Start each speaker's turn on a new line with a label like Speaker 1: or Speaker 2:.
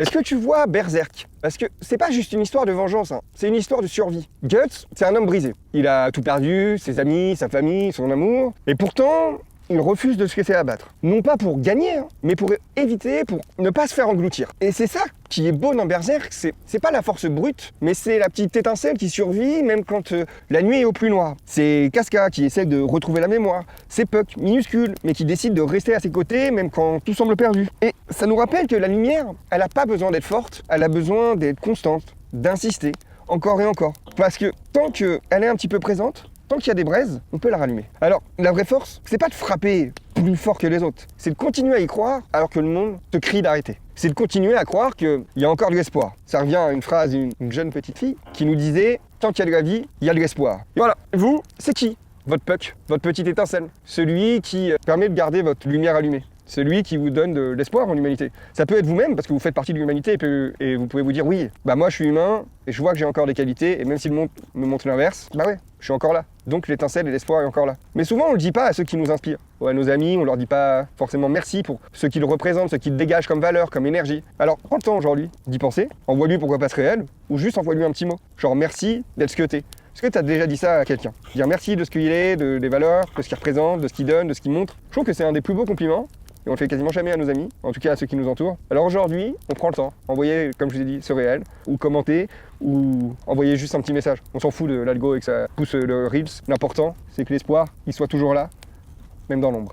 Speaker 1: Est-ce que tu vois Berserk? Parce que c'est pas juste une histoire de vengeance, hein. C'est une histoire de survie. Guts, c'est un homme brisé. Il a tout perdu, ses amis, sa famille, son amour, et pourtant, il refuse de se laisser abattre. Non pas pour gagner, hein, mais pour éviter, pour ne pas se faire engloutir. Et c'est ça qui est beau dans Berserk, c'est pas la force brute, mais c'est la petite étincelle qui survit même quand la nuit est au plus noir. C'est Casca qui essaie de retrouver la mémoire. C'est Puck, minuscule, mais qui décide de rester à ses côtés même quand tout semble perdu. Et ça nous rappelle que la lumière, elle a pas besoin d'être forte, elle a besoin d'être constante, d'insister, encore et encore. Parce que tant qu'elle est un petit peu présente, tant qu'il y a des braises, on peut la rallumer. Alors, la vraie force, c'est pas de frapper plus fort que les autres, c'est de continuer à y croire alors que le monde te crie d'arrêter. C'est de continuer à croire qu'il y a encore de l'espoir. Ça revient à une phrase d'une jeune petite fille qui nous disait « Tant qu'il y a de la vie, il y a de l'espoir ». Et voilà, vous, c'est qui? Votre Puck, votre petite étincelle. Celui qui permet de garder votre lumière allumée. Celui qui vous donne de l'espoir en l'humanité. Ça peut être vous-même, parce que vous faites partie de l'humanité, et vous pouvez vous dire, oui, bah moi je suis humain, et je vois que j'ai encore des qualités, et même si le monde me montre l'inverse, bah ouais, je suis encore là. Donc l'étincelle et l'espoir est encore là. Mais souvent on le dit pas à ceux qui nous inspirent. Ou à nos amis, on leur dit pas forcément merci pour ce qu'ils représentent, ce qu'ils dégagent comme valeur, comme énergie. Alors prends le temps aujourd'hui d'y penser, envoie-lui pourquoi pas ce réel, ou juste envoie-lui un petit mot. Genre merci d'être ce que t'es. Est-ce que tu as déjà dit ça à quelqu'un? Dire merci de ce qu'il est, des valeurs, de ce qu'il représente, de ce qu'il donne, de ce qu'il montre. Je trouve que c'est un des plus beaux compliments. Et on le fait quasiment jamais à nos amis, en tout cas à ceux qui nous entourent. Alors aujourd'hui, on prend le temps, envoyez, comme je vous ai dit, ce réel, ou commenter, ou envoyer juste un petit message. On s'en fout de l'algo et que ça pousse le Reels. L'important, c'est que l'espoir, il soit toujours là, même dans l'ombre.